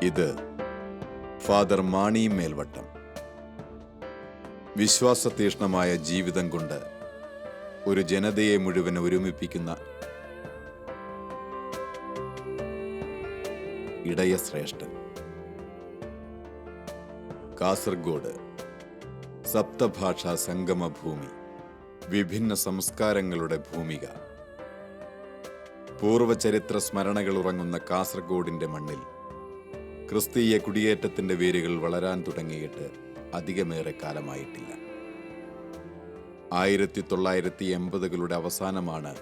ഇത് ഫാദർ മാണി മേൽവട്ടം. വിശ്വാസതീഷ്ണമായ ജീവിതം കൊണ്ട് ഒരു ജനതയെ മുഴുവൻ ഒരുമിപ്പിക്കുന്ന ഇടയശ്രേഷ്ഠൻ. കാസർഗോഡ് സപ്തഭാഷാ സംഗമഭൂമി, വിഭിന്ന സംസ്കാരങ്ങളുടെ ഭൂമിക. പൂർവചരിത്ര സ്മരണകൾ ഉറങ്ങുന്ന കാസർഗോഡിന്റെ മണ്ണിൽ ക്രിസ്തീയ കുടിയേറ്റത്തിന്റെ വേരുകൾ വളരാൻ തുടങ്ങിയിട്ട് അധികമേറെ കാലമായിട്ടില്ല. 1980കളുടെ അവസാനമാണ്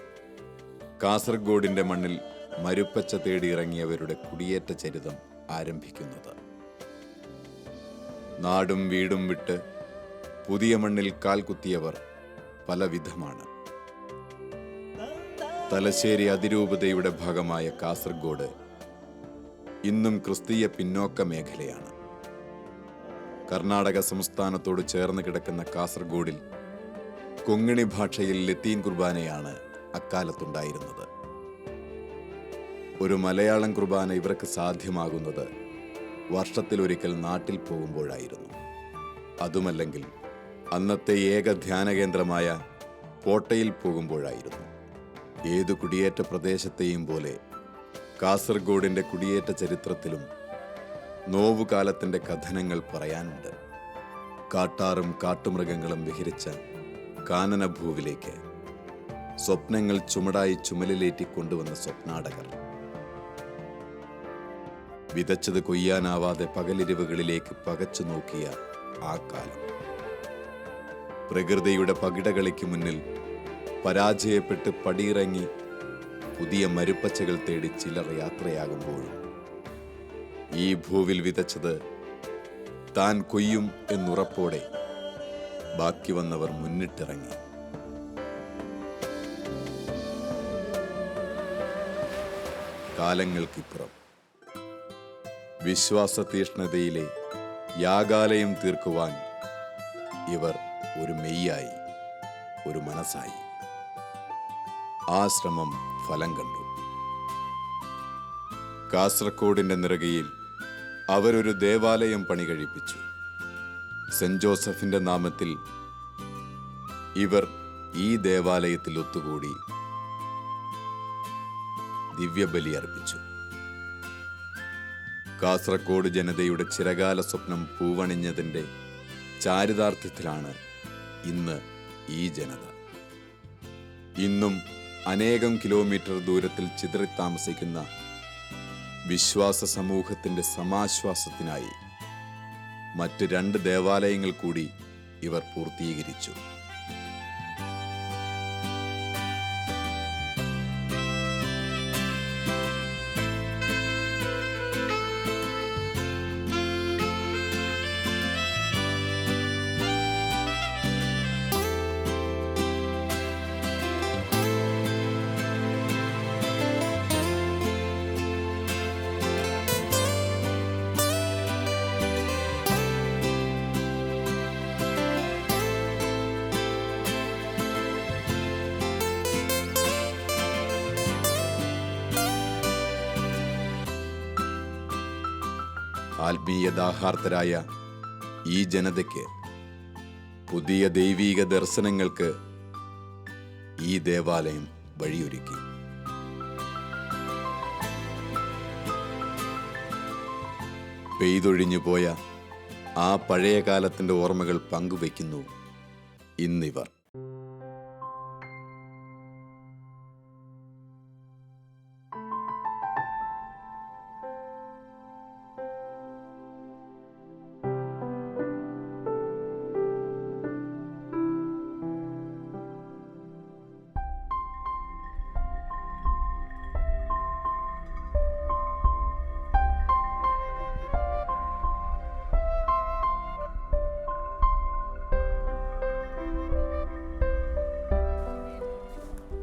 കാസർഗോഡിന്റെ മണ്ണിൽ മരുപ്പച്ച തേടിയിറങ്ങിയവരുടെ കുടിയേറ്റ ചരിതം ആരംഭിക്കുന്നത്. നാടും വീടും വിട്ട് പുതിയ മണ്ണിൽ കാൽകുത്തിയവർ പലവിധമാണ്. തലശ്ശേരി അതിരൂപതയുടെ ഭാഗമായ കാസർഗോഡ് ഇന്നും ക്രിസ്തീയ പിന്നോക്ക മേഖലയാണ്. കർണാടക സംസ്ഥാനത്തോട് ചേർന്ന് കിടക്കുന്ന കാസർഗോഡിൽ കൊങ്ങിണി ഭാഷയിൽ ലത്തീൻ കുർബാനയാണ് അക്കാലത്തുണ്ടായിരുന്നത്. ഒരു മലയാളം കുർബാന ഇവർക്ക് സാധ്യമാകുന്നത് വർഷത്തിലൊരിക്കൽ നാട്ടിൽ പോകുമ്പോഴായിരുന്നു. അതുമല്ലെങ്കിൽ അന്നത്തെ ഏക ധ്യാനകേന്ദ്രമായ കോട്ടയിൽ പോകുമ്പോഴായിരുന്നു. ഏതു കുടിയേറ്റ പ്രദേശത്തെയും പോലെ കാസർഗോഡിന്റെ കുടിയേറ്റ ചരിത്രത്തിലും നോവുകാലത്തിന്റെ കഥനങ്ങൾ പറയാനുണ്ട്. കാട്ടാറും കാട്ടുമൃഗങ്ങളും വിഹരിച്ച കാനനഭൂവിലേക്ക് സ്വപ്നങ്ങൾ ചുമടായി ചുമലിലേറ്റി കൊണ്ടുവന്ന സ്വപ്നാടകർ, വിതച്ചത് കൊയ്യാനാവാതെ പകലിരിവുകളിലേക്ക് പകച്ചു നോക്കിയ ആ കാലം, പ്രകൃതിയുടെ പകിടകളിക്ക് മുന്നിൽ പരാജയപ്പെട്ട് പടിയിറങ്ങി പുതിയ മരുപ്പച്ചകൾ തേടി ചിലർ യാത്രയാകുമ്പോഴും ഈ ഭൂവിൽ വിതച്ചത് താൻ കൊയ്യും എന്നുറപ്പോടെ ബാക്കി വന്നവർ മുന്നിട്ടിറങ്ങി. കാലങ്ങൾക്കിപ്പുറം വിശ്വാസതീഷ്ണതയിലെ യാഗാലയം തീർക്കുവാൻ ഇവർ ഒരു മെയ്യായി, ഒരു മനസ്സായി. ആ ശ്രമം ഫലം കണ്ടു. കാസർഗോഡിന്റെ നിറകയിൽ അവരൊരു ദേവാലയം പണി കഴിപ്പിച്ചു. സെന്റ് ജോസഫിന്റെ നാമത്തിൽ ഇവർ ഈ ദേവാലയത്തിൽ ഒത്തുകൂടി ദിവ്യബലി അർപ്പിച്ചു. കാസർഗോഡ് ജനതയുടെ ചിരകാല സ്വപ്നം പൂവണിഞ്ഞതിന്റെ ചാരിതാർത്ഥ്യത്തിലാണ് ഇന്ന് ഈ ജനത. ഇന്നും അനേകം കിലോമീറ്റർ ദൂരത്തിൽ ചിതറിത്താമസിക്കുന്ന വിശ്വാസ സമൂഹത്തിന്റെ സമാശ്വാസത്തിനായി മറ്റ് 2 ദേവാലയങ്ങൾ കൂടി ഇവർ പൂർത്തീകരിച്ചു. ആത്മീയ ദാഹാർത്തരായ ഈ ജനതയ്ക്ക് പുതിയ ദൈവീക ദർശനങ്ങൾക്ക് ഈ ദേവാലയം വഴിയൊരുക്കി. പെയ്തൊഴിഞ്ഞു പോയ ആ പഴയ കാലത്തിന്റെ ഓർമ്മകൾ പങ്കുവയ്ക്കുന്നു ഇന്നിവർ.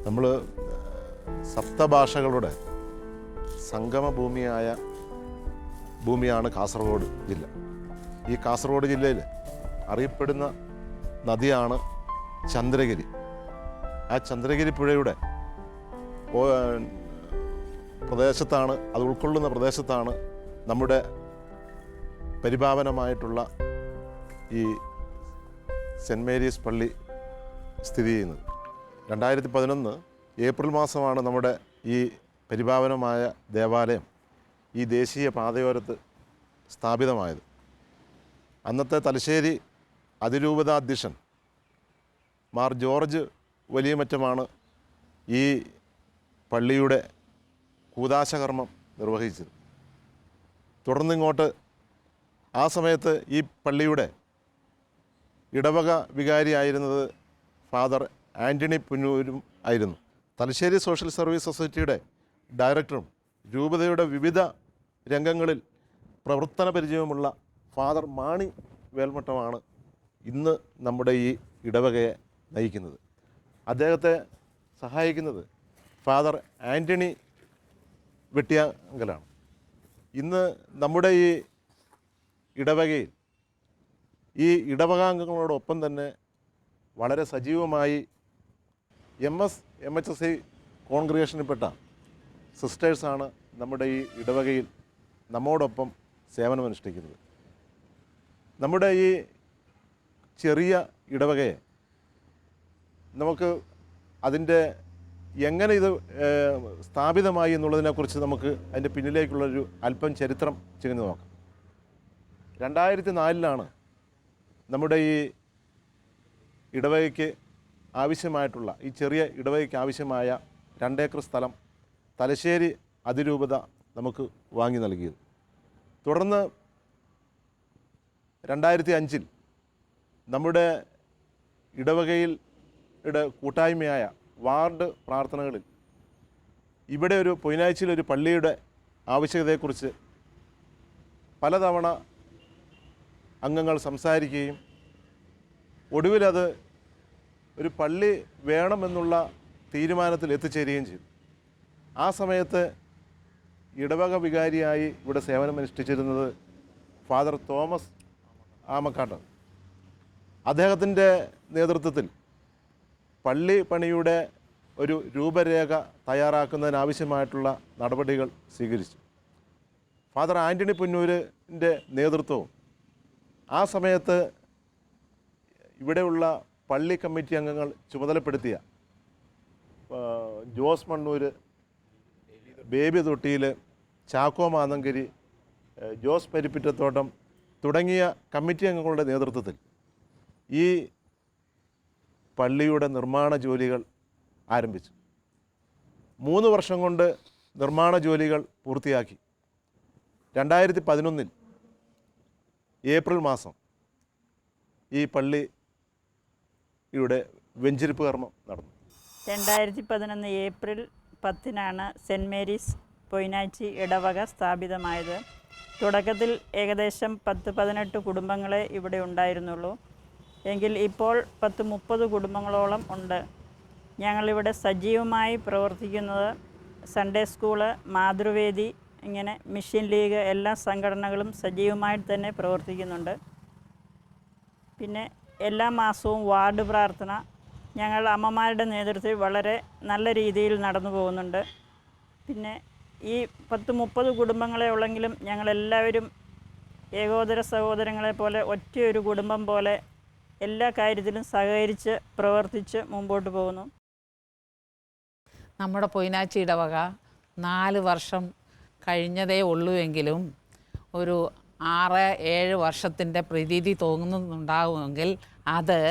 നമ്മൾ സപ്തഭാഷകളുടെ ഭൂമിയാണ് കാസർഗോഡ് ജില്ല. ഈ കാസർഗോഡ് ജില്ലയിൽ അറിയപ്പെടുന്ന നദിയാണ് ചന്ദ്രഗിരി. ആ ചന്ദ്രഗിരി പുഴയുടെ പ്രദേശത്താണ്, അത് ഉൾക്കൊള്ളുന്ന പ്രദേശത്താണ് നമ്മുടെ പരിപാവനമായിട്ടുള്ള ഈ സെൻറ്റ് മേരീസ് പള്ളി സ്ഥിതി ചെയ്യുന്നത്. 2011 ഏപ്രിൽ മാസമാണ് നമ്മുടെ ഈ പരിപാവനമായ ദേവാലയം ഈ ദേശീയ പാതയോരത്ത് സ്ഥാപിതമായത്. അന്നത്തെ തലശ്ശേരി അതിരൂപതാധ്യക്ഷൻ മാർ ജോർജ് വലിയമറ്റമാണ് ഈ പള്ളിയുടെ കൂദാശകർമ്മം നിർവഹിച്ചത്. തുടർന്നിങ്ങോട്ട് ആ സമയത്ത് ഈ പള്ളിയുടെ ഇടവക വികാരിയായിരുന്നത് ഫാദർ ആൻ്റണി പുന്നൂരും ആയിരുന്നു. തലശ്ശേരി സോഷ്യൽ സർവീസ് സൊസൈറ്റിയുടെ ഡയറക്ടറും രൂപതയുടെ വിവിധ രംഗങ്ങളിൽ പ്രവർത്തന പരിചയമുള്ള ഫാദർ മാണി വേൽമട്ടമാണ് ഇന്ന് നമ്മുടെ ഈ ഇടവകയെ നയിക്കുന്നത്. അദ്ദേഹത്തെ സഹായിക്കുന്നത് ഫാദർ ആൻ്റണി വെട്ടിയാങ്കലാണ്. ഇന്ന് നമ്മുടെ ഈ ഇടവകയിൽ ഈ ഇടവകാംഗങ്ങളോടൊപ്പം തന്നെ വളരെ സജീവമായി MSI കോൺഗ്രിഗേഷനിൽപ്പെട്ട സിസ്റ്റേഴ്സാണ് നമ്മുടെ ഈ ഇടവകയിൽ നമ്മോടൊപ്പം സേവനമനുഷ്ഠിക്കുന്നത്. നമ്മുടെ ഈ ചെറിയ ഇടവകയെ നമുക്ക് അതിൻ്റെ എങ്ങനെ ഇത് സ്ഥാപിതമായി എന്നുള്ളതിനെക്കുറിച്ച് നമുക്ക് അതിൻ്റെ പിന്നിലേക്കുള്ളൊരു അല്പം ചരിത്രം ചികഞ്ഞു നോക്കാം. 2004 നമ്മുടെ ഈ ഇടവകയ്ക്ക് ആവശ്യമായിട്ടുള്ള ഈ ചെറിയ ഇടവകയ്ക്ക് ആവശ്യമായ 2 ഏക്കർ സ്ഥലം തലശ്ശേരി അതിരൂപത നമുക്ക് വാങ്ങി നൽകിയത്. തുടർന്ന് 2005 നമ്മുടെ ഇടവകയിൽ കൂട്ടായ്മയായ വാർഡ് പ്രാർത്ഥനകളിൽ ഇവിടെ ഒരു പൊയിനാഴ്ചയിലൊരു പള്ളിയുടെ ആവശ്യകതയെക്കുറിച്ച് പലതവണ അംഗങ്ങൾ സംസാരിക്കുകയും ഒടുവിലത് ഒരു പള്ളി വേണമെന്നുള്ള തീരുമാനത്തിൽ എത്തിച്ചേരുകയും ചെയ്തു. ആ സമയത്ത് ഇടവക വികാരിയായി ഇവിടെ സേവനമനുഷ്ഠിച്ചിരുന്നത് ഫാദർ തോമസ് ആമക്കാട്ടാണ്. അദ്ദേഹത്തിൻ്റെ നേതൃത്വത്തിൽ പള്ളി പണിയുടെ ഒരു രൂപരേഖ തയ്യാറാക്കുന്നതിനാവശ്യമായിട്ടുള്ള നടപടികൾ സ്വീകരിച്ചു. ഫാദർ ആൻ്റണി പുന്നൂരിൻ്റെ നേതൃത്വവും ആ സമയത്ത് ഇവിടെയുള്ള പള്ളി കമ്മിറ്റി അംഗങ്ങൾ ചുമതലപ്പെടുത്തിയ ജോസ് മണ്ണൂർ, ബേബി തൊട്ടിയിൽ, ചാക്കോ മാന്നങ്കരി, ജോസ് പരിപ്പിറ്റത്തോട്ടം തുടങ്ങിയ കമ്മിറ്റി അംഗങ്ങളുടെ നേതൃത്വത്തിൽ ഈ പള്ളിയുടെ നിർമ്മാണ ജോലികൾ ആരംഭിച്ചു. 3 വർഷം കൊണ്ട് നിർമ്മാണ ജോലികൾ പൂർത്തിയാക്കി. 2011 ഏപ്രിൽ മാസം ഈ പള്ളിയുടെ വെഞ്ചരിപ്പ് കർമ്മം നടന്നു. 2011 ഏപ്രിൽ 10 സെൻറ്റ് മേരീസ് പൊയിനാച്ചി ഇടവക സ്ഥാപിതമായത്. തുടക്കത്തിൽ ഏകദേശം 10-18 കുടുംബങ്ങളെ ഇവിടെ ഉണ്ടായിരുന്നുള്ളൂ. എങ്കിൽ ഇപ്പോൾ 10-30 കുടുംബങ്ങളോളം ഉണ്ട്. ഞങ്ങളിവിടെ സജീവമായി പ്രവർത്തിക്കുന്നത് സൺഡേ സ്കൂള്, മാതൃവേദി, ഇങ്ങനെ മിഷൻ ലീഗ് എല്ലാ സംഘടനകളും സജീവമായിട്ട് തന്നെ പ്രവർത്തിക്കുന്നുണ്ട്. പിന്നെ എല്ലാ മാസവും വാർഡ് പ്രാർത്ഥന ഞങ്ങൾ അമ്മമാരുടെ നേതൃത്വത്തിൽ വളരെ നല്ല രീതിയിൽ നടന്നു പോകുന്നുണ്ട്. പിന്നെ ഈ 10-30 കുടുംബങ്ങളെ ഉള്ളെങ്കിലും ഞങ്ങളെല്ലാവരും ഏകോദര സഹോദരങ്ങളെ പോലെ ഒറ്റയൊരു കുടുംബം പോലെ എല്ലാ കാര്യത്തിലും സഹകരിച്ച് പ്രവർത്തിച്ച് മുമ്പോട്ട് പോകുന്നു. നമ്മുടെ പൊയിനാച്ചി ഇടവക 4 വർഷം കഴിഞ്ഞതേ ഉള്ളൂവെങ്കിലും ഒരു 6-7 വർഷത്തിൻ്റെ പ്രതീതി തോന്നുന്നുണ്ടാകുമെങ്കിൽ അത്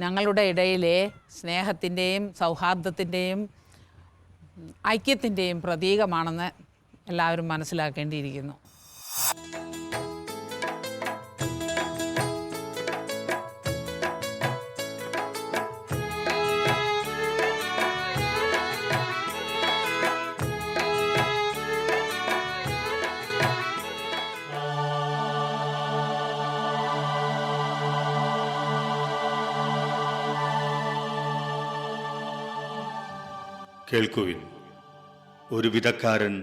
ഞങ്ങളുടെ ഇടയിലെ സ്നേഹത്തിൻ്റെയും സൗഹാർദ്ദത്തിൻ്റെയും ഐക്യത്തിൻ്റെയും പ്രതീകമാണെന്ന് എല്ലാവരും മനസ്സിലാക്കേണ്ടിയിരിക്കുന്നു. കേൾക്കുവിൻ, ഒരു വിതക്കാരൻ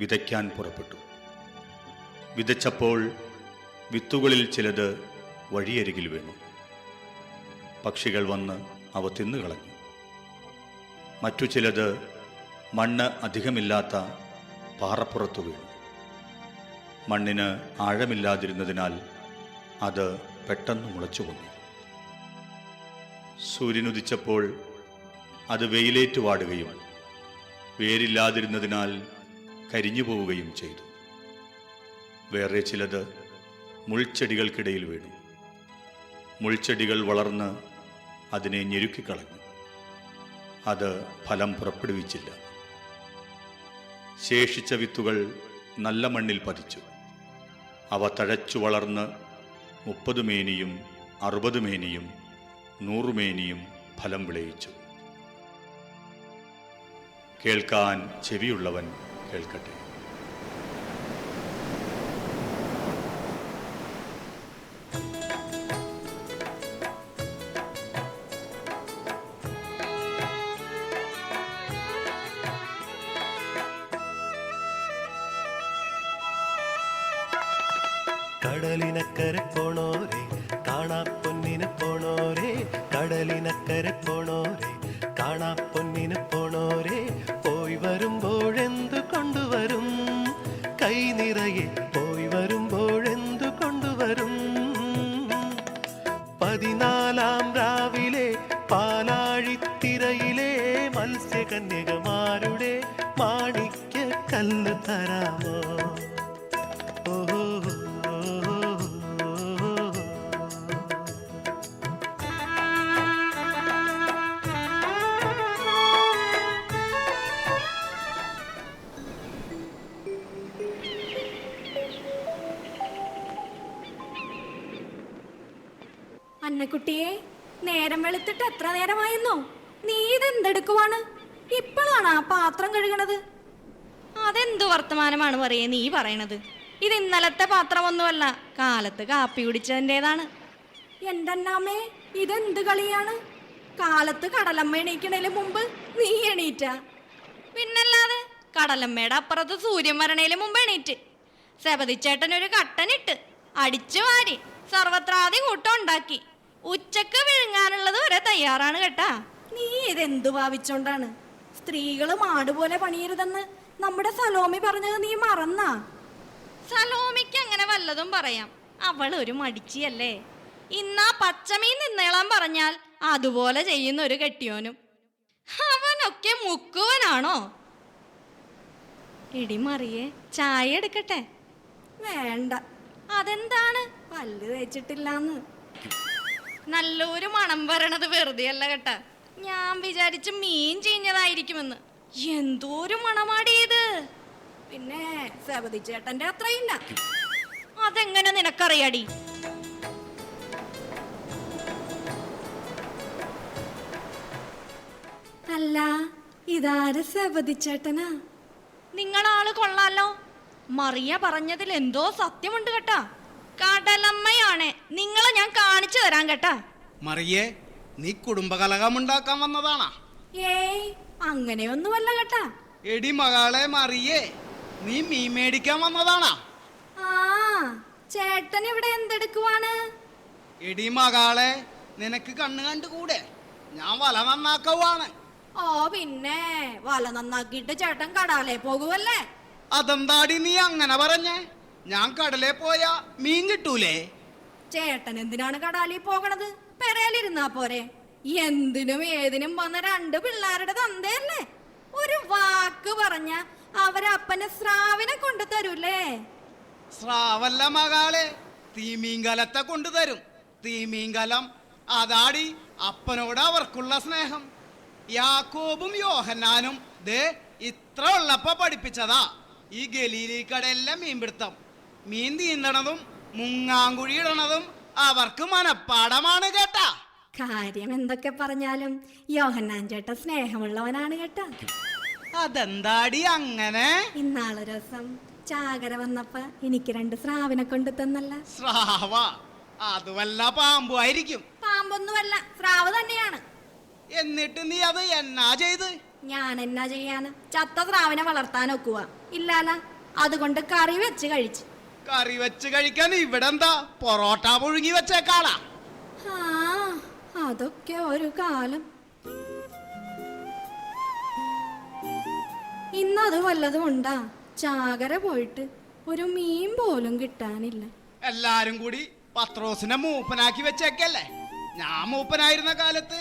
വിതയ്ക്കാൻ പുറപ്പെട്ടു. വിതച്ചപ്പോൾ വിത്തുകളിൽ ചിലത് വഴിയരികിൽ വീണു. പക്ഷികൾ വന്ന് അവ തിന്നുകളഞ്ഞു. മറ്റു ചിലത് മണ്ണ് അധികമില്ലാത്ത പാറപ്പുറത്തു വീണു. മണ്ണിന് ആഴമില്ലാതിരുന്നതിനാൽ അത് പെട്ടെന്ന് മുളച്ചു പൊങ്ങി. സൂര്യനുദിച്ചപ്പോൾ അത് വെയിലേറ്റ് വാടുകയും വേരില്ലാതിരുന്നതിനാൽ കരിഞ്ഞു പോവുകയും ചെയ്തു. വേറെ ചിലത് മുൾച്ചെടികൾക്കിടയിൽ വീണു. മുൾച്ചെടികൾ വളർന്ന് അതിനെ ഞെരുക്കിക്കളഞ്ഞു. അത് ഫലം പുറപ്പെടുവിച്ചില്ല. ശേഷിച്ച വിത്തുകൾ നല്ല മണ്ണിൽ പതിച്ചു. അവ തഴച്ചു വളർന്ന് 30 മേനിയും 60 മേനിയും 100 മേനിയും ഫലം വിളയിച്ചു. കേൾക്കാൻ ചെവിയുള്ളവൻ കേൾക്കട്ടെ. കടലിനക്കരെ പോണോരേ കാണാ പൊന്നിന് പോണോരേ, കടലിനക്കരെ പോണോരേ കാണാ പൊന്നിന് പോണോരേ, പോയി വരുമ്പോഴെന്തു കൊണ്ടുവരും, കൈ നിറയെ പോയി വരുമ്പോഴെന്തു കൊണ്ടുവരും. 14-ാം രാവിലെ പാലാഴിത്തിരയിലെ മത്സ്യകന്യകമാരുടെ മാണിക്യ കല്ല് തരാമോ? അന്നക്കുട്ടിയെ, നേരം വെളുത്തിട്ട് എത്ര നേരമായിരുന്നോ? നീ ഇതെന്തെടുക്കുവാണ്? ഇപ്പോഴാണ് ആ പാത്രം കഴുകണത്? അതെന്തു വർത്തമാനമാണ് പറയേ നീ പറയണത്? ഇത് ഇന്നലത്തെ പാത്രമൊന്നുമല്ല, കാലത്ത് കാപ്പി കുടിച്ചതിൻ്റെതാണ്. എൻ്റെ അന്നാമ്മേ, ഇതെന്ത് കളിയാണ്? കാലത്ത് കടലമ്മ എണീക്കണേന് മുമ്പ് നീ എണീറ്റ? പിന്നല്ലാതെ, കടലമ്മയുടെ അപ്പുറത്ത് സൂര്യൻ വരണേന് മുമ്പ് എണീറ്റ് സെബതിച്ചേട്ടനൊരു കട്ടനിട്ട് അടിച്ചു വാരി സർവത്രാതി കൂട്ടം ഉണ്ടാക്കി ഉച്ചക്ക് വിഴുങ്ങാനുള്ളത് വരെ തയ്യാറാണ് കേട്ടാ. നീ ഇതെന്തു ഭാവിച്ചോണ്ടാണ് സ്ത്രീകള് മാടുപോലെ പണിയരുതെന്ന് നമ്മുടെ സലോമി പറഞ്ഞത് നീ മറന്നാ? സലോമിക്ക് അങ്ങനെ വല്ലതും പറയാം, അവൾ ഒരു മടിച്ചിയല്ലേ. ഇന്നാ പച്ചമീൻ നിന്നേളാൻ പറഞ്ഞാൽ അതുപോലെ ചെയ്യുന്ന ഒരു കെട്ടിയോനും. അവനൊക്കെ മുക്കുവനാണോ? എടി മറിയേ, ചായ എടുക്കട്ടെ? വേണ്ട. അതെന്താണ്? പല്ല് തേച്ചിട്ടില്ലാന്ന്. നല്ലൊരു മണം വരണത് വെറുതെ അല്ല കേട്ടാ. ഞാൻ വിചാരിച്ചു മീൻ ചീഞ്ഞതായിരിക്കുമെന്ന്. എന്തോരു മണമാടിയത്. പിന്നെ സബതി ചേട്ടന്റെ അത്രയില്ല. അതെങ്ങനെ നിനക്കറിയാടി? അല്ല, ഇതാര് സബതി ചേട്ടനാ? നിങ്ങളാള് കൊള്ളാലോ. മറിയ പറഞ്ഞതിൽ എന്തോ സത്യമുണ്ട് കേട്ടാ. കടലമ്മയാണ്. നിങ്ങളെ ഞാൻ കാണിച്ചു തരാൻ കേട്ടാ. മറിയേ, നീ കുടുംബകലഹമുണ്ടാക്കാൻ വന്നതാണാ? ഏയ്, അങ്ങനെയൊന്നുമല്ല കേട്ടാ. എടി മകളെ മറിയേ, നീ മീൻ മേടിക്കാൻ വന്നതാണാ? ആ, ചേട്ടൻ ഇവിടെ എന്തെടുക്കുവാണ്? എടി മകളെ, നിനക്ക് കണ്ണ് കണ്ടുകൂടെ? ഞാൻ വല നന്നാക്കുവാണ്. ഓ പിന്നെ, വല നന്നാക്കിയിട്ട് ചേട്ടൻ കടാലേ പോകുവല്ലേ? അതെന്താടി നീ അങ്ങനെ പറഞ്ഞേ? ഞാൻ കടലേ പോയാ മീൻ കിട്ടൂലേ? ചേട്ടൻ എന്തിനാണ് കടാലിൽ പോകണത്? പെരയിലിരുന്നാ പോരെ? എന്തിനും ഏതിനും വന്ന 2 പിള്ളേരുടെ തന്തയല്ലേ? ഒരു വാക്ക് പറഞ്ഞ അവരപ്പന് സ്രാവിനെ കൊണ്ടു തരൂലേ? സ്രാവല്ല മകളെ, തീമീങ്കലത്തെ കൊണ്ടുതരും. തീമീങ്കലം അതാടി അപ്പനോട് അവർക്കുള്ള സ്നേഹം. യാക്കോബും യോഹന്നാനും ദേ ഇത്ര ഉള്ളപ്പോ പഠിപ്പിച്ചതാ ഈ ഗലീലി കടലിലെ മീൻപിടുത്തം. മീൻ തീണ്ടണതും മുങ്ങാങ്കുഴി ഇടണതും അവർക്ക് മനപ്പാടമാണ് കേട്ടാ. കാര്യം എന്തൊക്കെ പറഞ്ഞാലും യോഹന്നാൻ ചേട്ടൻ സ്നേഹമുള്ളവനാണ് കേട്ടാ. അതെന്താടി അങ്ങനെ? ഇന്നാളൊരു ദിവസം ചാകര വന്നപ്പ എനിക്ക് 2 സ്രാവിനെ കൊണ്ടു തന്നല്ല. സ്രാവ? അത് വല്ല പാമ്പു ആയിരിക്കും. പാമ്പൊന്നുമല്ല, സ്രാവ് തന്നെയാണ്. എന്നിട്ട് നീ അത് എന്നാ ചെയ്ത്? ഞാൻ എന്നാ ചെയ്യാന്? ചത്ത സ്രാവിനെ വളർത്താൻ ഒക്കുക ഇല്ലാല, അതുകൊണ്ട് കറി വെച്ച് കഴിച്ചു. കറി വെച്ച് കഴിക്കാൻ ഇവിടെ എന്താ പൊറോട്ട പുഴുങ്ങി വെച്ചേക്കാളാ? ആ, അതൊക്കെ ഒരു കാലം. ഇന്നത് വല്ലതും ഉണ്ടാ? ചാകര പോയിട്ട് ഒരു മീൻ പോലും കിട്ടാനില്ല. എല്ലാരും കൂടി പത്രോസിനെ മൂപ്പനാക്കി വെച്ചേക്കല്ലേ. ഞാൻ മൂപ്പനായിരുന്ന കാലത്ത്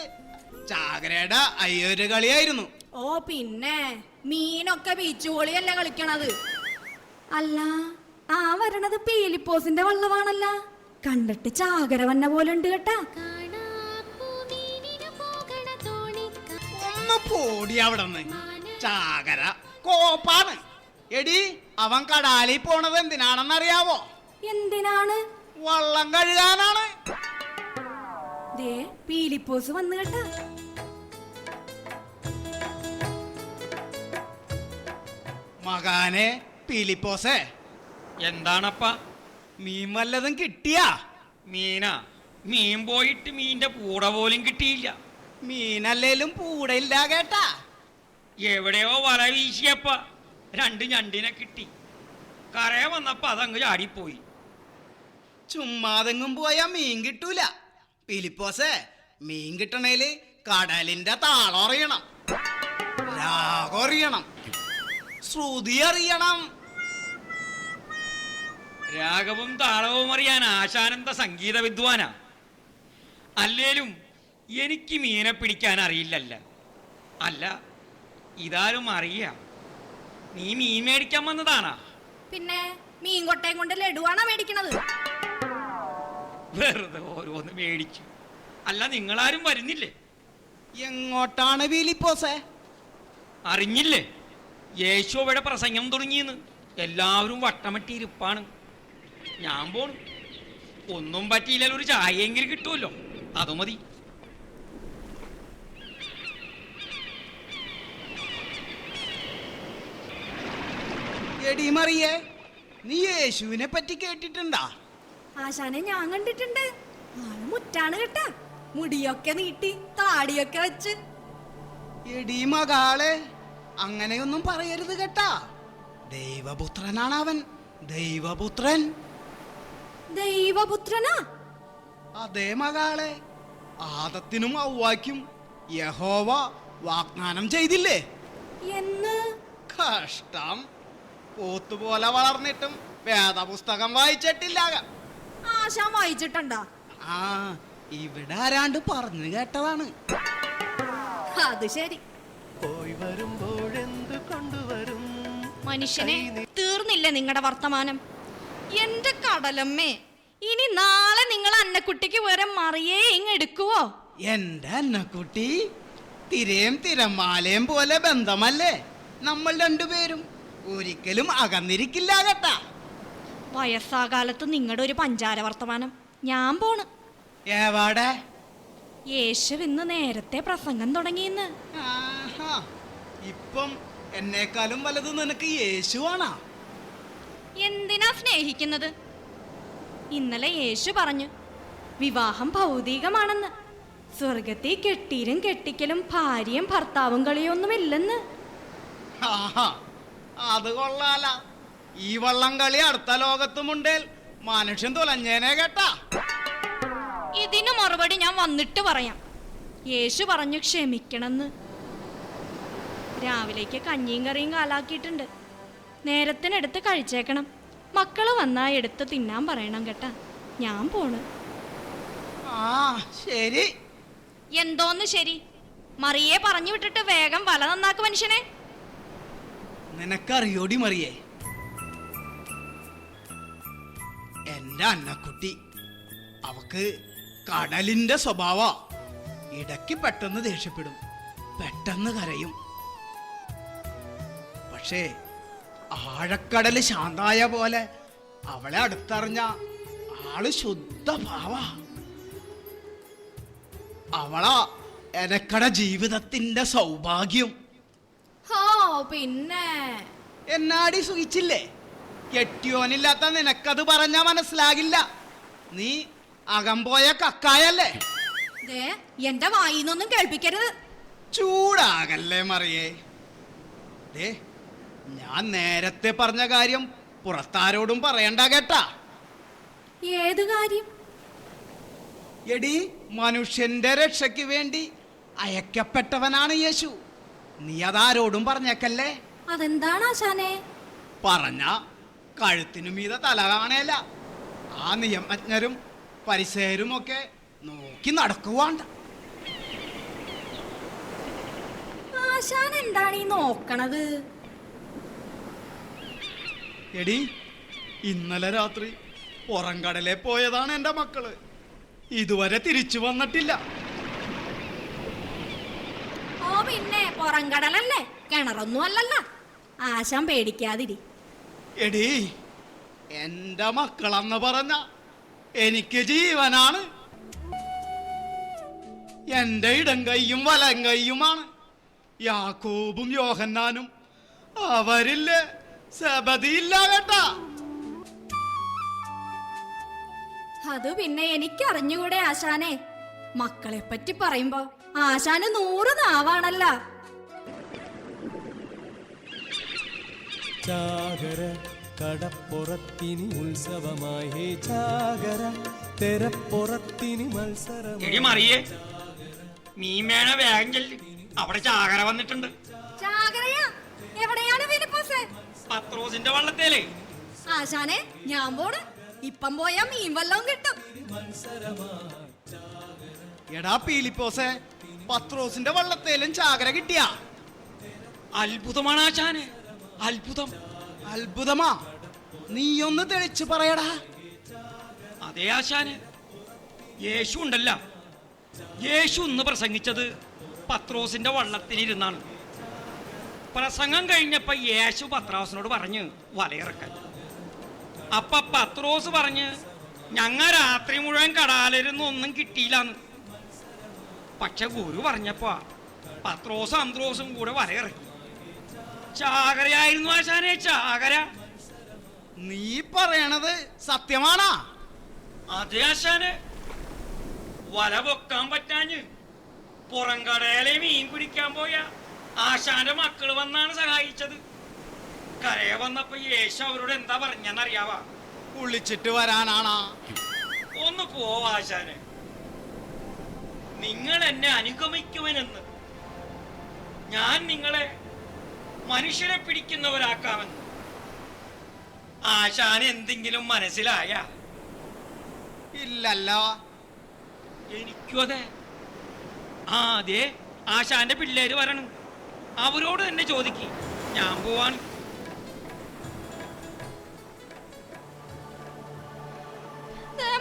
ചാകരയുടെ അയ്യൊരു കളിയായിരുന്നു. ഓ പിന്നെ മീനൊക്കെ ബീച്ചുപോളിയല്ല കളിക്കണത്. അല്ല, ആ വരണത് പീലിപ്പോസിന്റെ വള്ളമാണല്ല. കണ്ടിട്ട് ചാകര വന്ന പോലെ ഉണ്ട് കേട്ടാ. ഒന്ന് പോടി അവിടെന്ന്. ചാകര കോപ്പാണ്. എടി, അവൻ കടാലിൽ പോണത് എന്തിനാണെന്നറിയാവോ? എന്തിനാണ്? വള്ളം കഴുകാനാണ്. ദേ പീലിപ്പോസ് വന്നു കേട്ടാ. മകാനെ പീലിപ്പോസേ, എന്താണപ്പ? മീൻ വല്ലതും കിട്ടിയാ? മീനാ? മീൻ പോയിട്ട് മീൻ്റെ പൂട പോലും കിട്ടിയില്ല. മീനല്ലേലും പൂടയില്ല കേട്ടാ. എവിടെയോ വല വീശിയപ്പ 2 ഞണ്ടിനെ കിട്ടി. കരയെ വന്നപ്പോ അതങ്ങ് ചാടിപ്പോയി. ചുമ്മാതെങ്ങും പോയാ മീൻ കിട്ടൂല. പീലിപ്പോസേ, മീൻ കിട്ടണേല് കടലിന്റെ താളം അറിയണം, രാഗം അറിയണം, ശ്രുതി അറിയണം. രാഗവും താളവും അറിയാൻ ആശാനന്ദ സംഗീത വിദ്വാനാ. അല്ലേലും എനിക്ക് മീനെ പിടിക്കാൻ അറിയില്ലല്ല. അല്ല, ഇതാരും അറിയാം. നീ മീൻ മേടിക്കാൻ വന്നതാണാ? പിന്നെ മീൻ കൊട്ടയും കൊണ്ട് ലഡുവാണോ മേടിക്കണത്? വെറുതെ ഓരോന്ന് മേടിച്ചു. അല്ല, നിങ്ങളാരും വരുന്നില്ലേ? എങ്ങോട്ടാണ് പീലിപ്പോസേ? അറിഞ്ഞില്ലേ? യേശു അവിടെ പ്രസംഗം തുടങ്ങിയെന്ന്. എല്ലാവരും വട്ടമിട്ടിരിപ്പാണ്. ഞാൻ പോണു. ഒന്നും പറ്റിയില്ലല്ലോ, ഒരു ചായയെങ്കിലും കിട്ടുമല്ലോ, അത് മതി. എടി മറിയേ, നീ യേശുവിനെ പറ്റി കേട്ടിട്ടുണ്ടാ? ആശാനെ ഞാൻ കണ്ടിട്ടുണ്ട്. ആള് മുറ്റാണ് കേട്ടാ. മുടിയൊക്കെ നീട്ടി താടിയൊക്കെ വെച്ച്. എടി മകാളെ, അങ്ങനെയൊന്നും പറയരുത് കേട്ടാ. ദൈവപുത്രനാണ് അവൻ, ദൈവപുത്രൻ. ദൈവപുത്രനാ? അതേ മകാളെ, ആദത്തിനും ഔവായ്ക്കും യഹോവ വാഗ്ദാനം ചെയ്തില്ലേ? എന്ന്? കഷ്ടം, പോത്തുപോലെ വളർന്നിട്ടും വേദപുസ്തകം വായിച്ചിട്ടില്ലാകാം. ആശാൻ വായിച്ചിട്ടുണ്ടാ? ആ, ഇവിടെ ആരാണ്ട് പറഞ്ഞു കേട്ടതാണ്. അത് ശരി. പോയി വരുമ്പോഴെന്ത് കൊണ്ടുവരും? മനുഷ്യനെ തീർന്നില്ലേ നിങ്ങളുടെ വർത്തമാനം? എന്റെ കടലമ്മേ, ഇനി നാളെ നിങ്ങൾ അന്നക്കുട്ടിക്ക് വേറെ മറിയേ ഇങ്ങ് എടുക്കുവോ? എന്റെ അന്നക്കുട്ടി, തിരയും തിരമാലയും പോലെ ബന്ധമല്ലേ നമ്മൾ രണ്ടുപേരും. ഒരിക്കലും അകന്നിരിക്കില്ല കേട്ടാ. വയസ്സാകാലത്ത് നിങ്ങളുടെ ഒരു പഞ്ചാര വർത്തമാനം. ഞാൻ പോണ്. എവിടെ? യേശു ഇന്ന് നേരത്തെ പ്രസംഗം തുടങ്ങിയെന്ന്. ആഹാ, ഇപ്പം എന്നെക്കാളും വലുത് നിനക്ക് യേശുവാണാ? എന്തിനാ സ്നേഹിക്കുന്നത്? ഇന്നലെ യേശു പറഞ്ഞു വിവാഹം ഭൗതികമാണെന്ന്. സ്വർഗത്തിൽ കെട്ടീരും കെട്ടിക്കലും ഭാര്യയും ഭർത്താവും കളിയൊന്നുമില്ലെന്ന്. ആഹാ, അത് കൊള്ളാല. ഈ വള്ളം കളി അടുത്ത ലോകത്തുമുണ്ടേൽ മനുഷ്യൻ തുലഞ്ഞേനെ കേട്ടാ. ഇതിന് മറുപടി ഞാൻ വന്നിട്ട് പറയാം. യേശു പറഞ്ഞു ക്ഷമിക്കണമെന്ന്. രാവിലേക്ക് കഞ്ഞിയും കറിയും കാലാക്കിയിട്ടുണ്ട്. നേരത്തിനെടുത്ത് കഴിച്ചേക്കണം. മക്കള് വന്നാ എടുത്ത് തിന്നാൻ പറയണം കേട്ടാ. ഞാൻ പോണ്. ആ ശരി. എന്തോന്ന് ശരി? മറിയെ പറഞ്ഞു വിട്ടിട്ട് വേഗം വല നന്നാക്ക് മനുഷ്യനെ. നിനക്കറിയോടി മറിയേ, എന്റെ അന്നക്കുട്ടി അവക്ക് കടലിന്റെ സ്വഭാവ. ഇടയ്ക്ക് പെട്ടെന്ന് ദേഷ്യപ്പെടും, പെട്ടെന്ന് കരയും. പക്ഷേ ആഴക്കടല് ശാന്തായ പോലെ അവളെ അടുത്തറിഞ്ഞ ആള് ശുദ്ധ ഭാവ. അവളാ എനക്കട ജീവിതത്തിന്റെ സൗഭാഗ്യം. ഹോ പിന്നെ എന്നാടി സുഖിച്ചില്ലേ? കെട്ടിയോനില്ലാത്ത നിനക്കത് പറഞ്ഞാ മനസ്സിലാകില്ല. നീ അകമ്പോയ കക്കായല്ലേ? ദേ എന്റെ വായിന്നൊന്നും കേൾപ്പിക്കരുത്. ചൂടാകല്ലേ മറിയേ. ദേ, ഞാൻ നേരത്തെ പറഞ്ഞ കാര്യം പുറത്താരോടും പറയണ്ട കേട്ടാ. ഏത് കാര്യം? എടി, മനുഷ്യന്റെ രക്ഷയ്ക്ക് വേണ്ടി അയക്കപ്പെട്ടവനാണ് യേശു. നീ അതാരോടും പറഞ്ഞേക്കല്ലേ. അതെന്താണ് ആശാനെ? പറഞ്ഞ കഴുത്തിനു മീതെ തല കാണേല. ആ നിയമജ്ഞരും പരിസരും ഒക്കെ നോക്കി നടക്കുവാണ്ട. ആശാൻ എന്താണ് ഈ നോക്കണത്? എടി, ഇന്നലെ രാത്രി പുറംകടലെ പോയതാണ് എൻ്റെ മക്കള്. ഇതുവരെ തിരിച്ചു വന്നിട്ടില്ല. ഓ പിന്നെ പുറംകടലല്ലേ, കിണറൊന്നും അല്ലല്ല. ആശാൻ പേടിക്കാതിരി. എടി, എൻ്റെ മക്കളെന്ന് പറഞ്ഞ എനിക്ക് ജീവനാണ്. എൻ്റെ ഇടം കൈയും വലം കൈയുമാണ്. യാക്കോബും യോഹന്നാനും അവരില്ലേ സെബദിയില്ല കേട്ടാ. അത് പിന്നെ എനിക്കറിഞ്ഞുകൂടെ ആശാനെ. മക്കളെ പറ്റി പറയുമ്പോ ആശാന് 100 നാവാണല്ല. ചാകര കടപ്പുറത്തിനി ഉത്സവമായി, ഹേ ചാകര തെരപ്പുറത്തിനി മത്സരം. എടി മറിയേ, മീൻ വേണ വേഗം ചെല്ല്, അവിടെ ചാകര വന്നിട്ടുണ്ട്. ചാകരയാ? എവിടെയാണ് ഫിലിപ്പോസേ? പത്രോസിന്റെ വള്ളത്തേലേ. ആശാനെ, ഞാൻ പോണ്. ഇപ്പം പോയാ മീൻ വല്ലവും കിട്ടും. എടാ പീലിപ്പോസേ, പത്രോസിന്റെ വള്ളത്തേലും ചാകര കിട്ടിയ? അത്ഭുതമാണ് ആശാനെ, അത്ഭുതം. അത്ഭുതമാ? നീയൊന്ന് തെളിച്ചു പറയടാ. അതേ ആശാന്, യേശു ഉണ്ടല്ല, യേശു ഇന്ന് പ്രസംഗിച്ചത് പത്രോസിന്റെ വള്ളത്തിലിരുന്നാണ്. പ്രസംഗം കഴിഞ്ഞപ്പോ യേശു പത്രോസിനോട് പറഞ്ഞ് വലയിറക്കാൻ. അപ്പൊ പത്രോസ് പറഞ്ഞ്, ഞങ്ങ രാത്രി മുഴുവൻ കടാലിരുന്ന് ഒന്നും കിട്ടിയില്ലാന്ന്. പക്ഷെ ഗുരു പറഞ്ഞപ്പോ പത്രോസും അന്ത്രോസും കൂടെ വലയിറക്കി. ചാകരയായിരുന്നു ആശാനെ, ചാകര. നീ പറയണത് സത്യമാണാ? അതേ ആശാനെ, വല പൊക്കാൻ പറ്റാഞ്ഞ് പുറംകടയിലെ മീൻ പിടിക്കാൻ പോയ ആശാന്റെ മക്കള് വന്നാണ് സഹായിച്ചത്. കരയെ വന്നപ്പോ യേശു അവരോട് എന്താ പറഞ്ഞെന്നറിയാവാ? കുളിച്ചിട്ട് വരാനാണാ? ഒന്ന് പോവാ ആശാനെ, നിങ്ങൾ എന്നെ അനുഗമിക്കുമെന്ന്, ഞാൻ നിങ്ങളെ മനുഷ്യരെ പിടിക്കുന്നവരാക്കാമെന്ന്. ആശാൻ എന്തെങ്കിലും മനസ്സിലായ? ഇല്ലല്ലോ. എനിക്കും അതെ. അതെ, ആശാന്റെ പിള്ളേര് വരണം, അവരോട് തന്നെ ചോദിക്ക്. ഞാൻ പോവാൻ.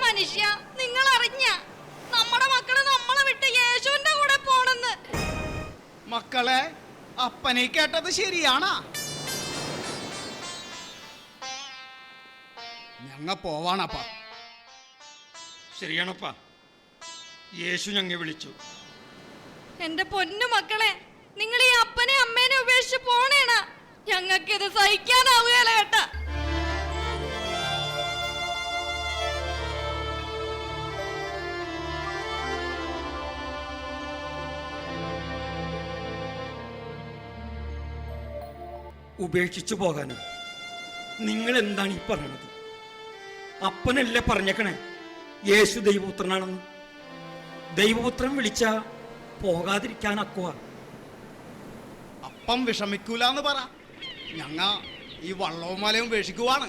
മനുഷ്യ, നിങ്ങൾ അറിഞ്ഞ നമ്മുടെ മക്കള് നമ്മളെ വിട്ട് യേശുവിന്റെ കൂടെ പോണെന്ന്? മക്കളെ, അപ്പനെ കേട്ടത് ശരിയാണാ? ഞങ്ങ പോവാണപ്പ. ശരിയാണപ്പാ, യേശു ഞങ്ങ വിളിച്ചു. എന്റെ പൊന്നു മക്കളെ, നിങ്ങൾ ഈ അപ്പനെ അമ്മേനെ ഉപേക്ഷിച്ച് പോണേണ? ഞങ്ങൾക്കിത് സഹിക്കാനാവുകയല്ല കേട്ടാ. ഉപേക്ഷിച്ചു പോകാനോ? നിങ്ങൾ എന്താണ് ഈ പറയണത്? അപ്പനല്ലേ പറഞ്ഞേക്കണേ യേശു ദൈവപുത്രനാണെന്ന്. ദൈവപുത്രൻ വിളിച്ച പോകാതിരിക്കാനൊക്കുക. അപ്പം വിഷമിക്കൂലെന്ന് പറ. ഞങ്ങ ഈ വള്ളവും മലയും ഉപേക്ഷിക്കുവാണ്.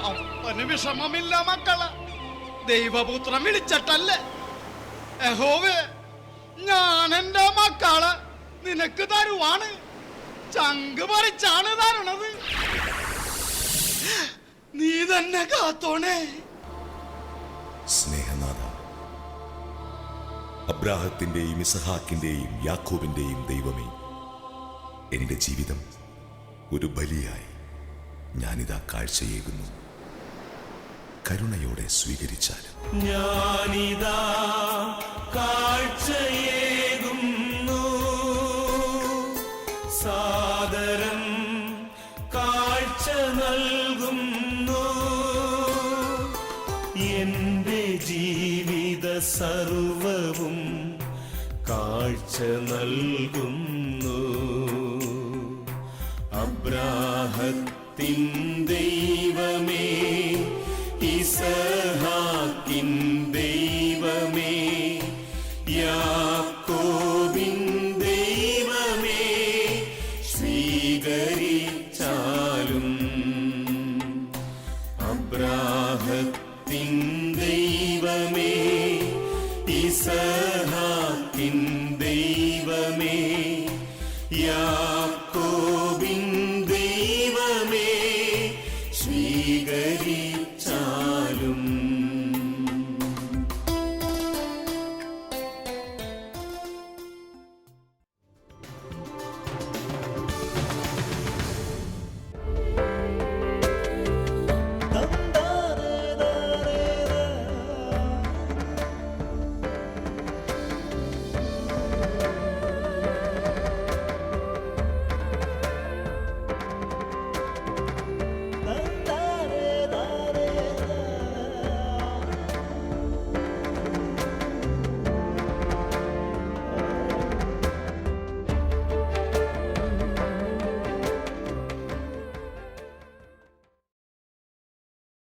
അപ്പന് വിഷമമില്ല മക്കള്, ദൈവപുത്രൻ വിളിച്ചിട്ടല്ലേ. യഹോവേ, ഞാൻ എൻ്റെ മക്കള് നിനക്ക് തരുവാണ്. ചങ്ക് പറിച്ചാണ് തരണത്. നീ തന്നെ കാത്തോണേ. സ്നേഹനാഥ, അബ്രാഹത്തിന്റെയും ഇസഹാക്കിന്റെയും യാക്കോബിന്റെയും ദൈവമേ, എന്റെ ജീവിതം ഒരു ബലിയായി ഞാനിതാ കാഴ്ചയേകുന്നു. കരുണയോടെ സ്വീകരിച്ചാലും. ഞാനിതാ കാഴ്ചയേകുന്നു, സാദരം കാഴ്ച നൽകുന്നു. എന്റെ ജീവിത സർവവും കാഴ്ച നൽകുന്നു. അബ്രാഹത്തിൻ ദൈവമേ, ഇസഹാക്കിൻ ദൈവമേ, യാക്കോബിൻ ദൈവമേ, സ്വീകരിച്ചിടുന്നു ദൈവമേ യാക്കോബിൻ